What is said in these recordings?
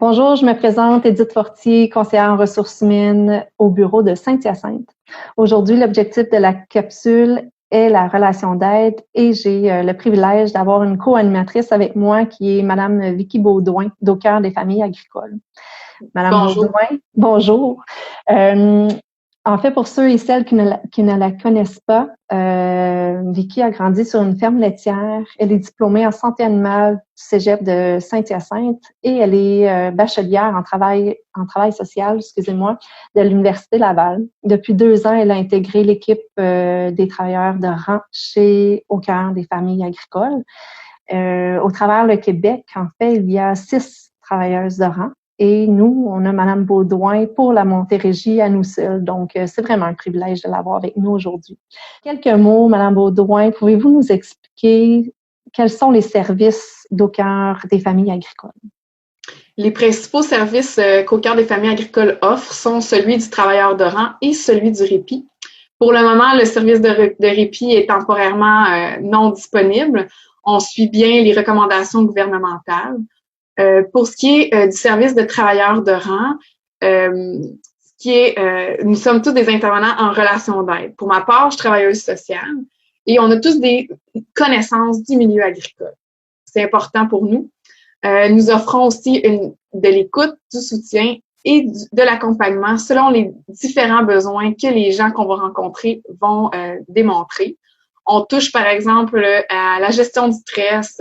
Bonjour, je me présente Édith Fortier, conseillère en ressources humaines au bureau de Saint-Hyacinthe. Aujourd'hui, l'objectif de la capsule est la relation d'aide et j'ai le privilège d'avoir une co-animatrice avec moi qui est Madame Vicky Beaudoin d'Au cœur des familles agricoles. Madame Bonjour. Beaudoin, bonjour. En fait, pour ceux et celles qui ne la connaissent pas, Vicky a grandi sur une ferme laitière. Elle est diplômée en santé animale du Cégep de Saint-Hyacinthe et elle est bachelière en travail social, de l'Université Laval. Depuis 2 ans, elle a intégré l'équipe des travailleurs de rang chez Au cœur des familles agricoles. Au travers le Québec, en fait, il y a 6 travailleuses de rang. Et nous, on a Madame Beaudoin pour la Montérégie à nous seuls. Donc, c'est vraiment un privilège de l'avoir avec nous aujourd'hui. Quelques mots, Madame Beaudoin, pouvez-vous nous expliquer quels sont les services d'Au cœur des familles agricoles? Les principaux services qu'Au cœur des familles agricoles offre sont celui du travailleur de rang et celui du répit. Pour le moment, le service de répit est temporairement non disponible. On suit bien les recommandations gouvernementales. Pour ce qui est du service de travailleur de rang, nous sommes tous des intervenants en relation d'aide. Pour ma part, je suis travailleuse sociale et on a tous des connaissances du milieu agricole. C'est important pour nous. Nous offrons aussi de l'écoute, du soutien et de l'accompagnement selon les différents besoins que les gens qu'on va rencontrer vont démontrer. On touche, par exemple, à la gestion du stress,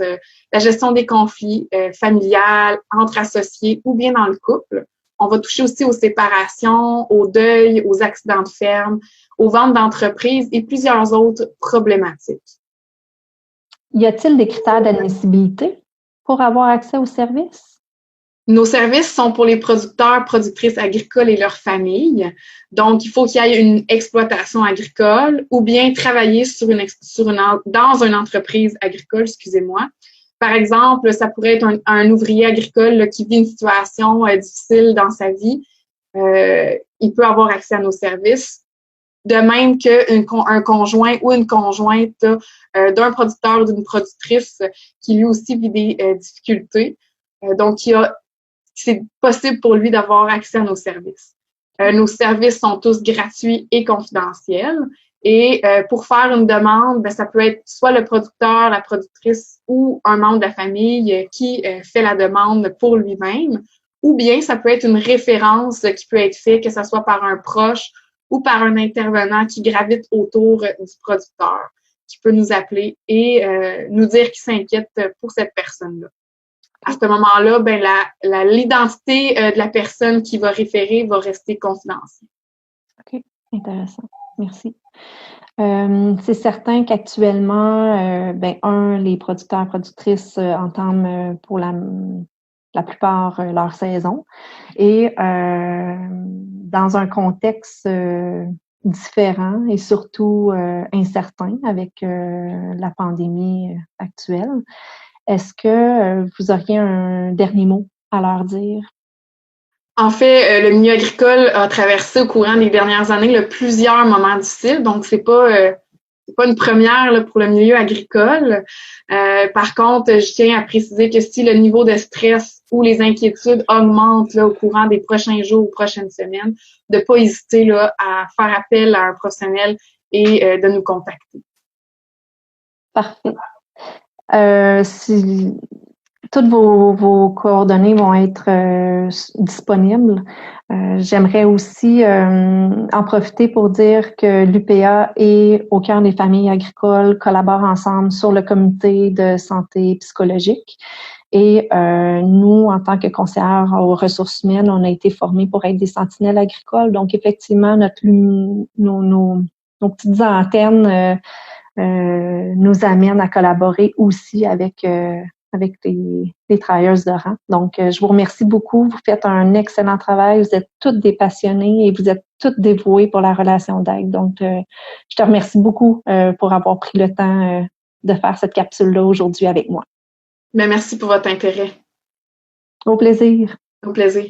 la gestion des conflits familiales, entre associés ou bien dans le couple. On va toucher aussi aux séparations, au deuil, aux accidents de ferme, aux ventes d'entreprises et plusieurs autres problématiques. Y a-t-il des critères d'admissibilité pour avoir accès aux services? Nos services sont pour les producteurs, productrices agricoles et leurs familles. Donc, il faut qu'il y ait une exploitation agricole ou bien travailler dans une entreprise agricole, excusez-moi. Par exemple, ça pourrait être un ouvrier agricole là, qui vit une situation difficile dans sa vie. Il peut avoir accès à nos services. De même qu'un conjoint ou une conjointe d'un producteur ou d'une productrice qui lui aussi vit des difficultés. Donc, c'est possible pour lui d'avoir accès à nos services. Nos services sont tous gratuits et confidentiels. Et pour faire une demande, ça peut être soit le producteur, la productrice ou un membre de la famille qui fait la demande pour lui-même, ou bien ça peut être une référence qui peut être faite, que ce soit par un proche ou par un intervenant qui gravite autour du producteur, qui peut nous appeler et nous dire qu'il s'inquiète pour cette personne-là. À ce moment-là, l'identité de la personne qui va référer va rester confidentielle. OK, intéressant. Merci. C'est certain qu'actuellement, les producteurs, productrices entament pour la plupart leur saison. Et dans un contexte différent et surtout incertain avec la pandémie actuelle, est-ce que vous auriez un dernier mot à leur dire? En fait, le milieu agricole a traversé au courant des dernières années plusieurs moments difficiles, donc c'est pas une première là, pour le milieu agricole. Par contre, je tiens à préciser que si le niveau de stress ou les inquiétudes augmentent là, au courant des prochains jours ou prochaines semaines, de ne pas hésiter là, à faire appel à un professionnel et de nous contacter. Parfait. Si toutes vos coordonnées vont être disponibles, j'aimerais aussi en profiter pour dire que l'UPA et Au cœur des familles agricoles collaborent ensemble sur le comité de santé psychologique. Et nous, en tant que conseillères aux ressources humaines, on a été formés pour être des sentinelles agricoles. Donc, effectivement, nos petites antennes nous amènent à collaborer aussi avec les travailleuses de rang. Donc, je vous remercie beaucoup. Vous faites un excellent travail. Vous êtes toutes des passionnées et vous êtes toutes dévouées pour la relation d'aide. Donc, je te remercie beaucoup pour avoir pris le temps de faire cette capsule-là aujourd'hui avec moi. Mais merci pour votre intérêt. Au plaisir. Au plaisir.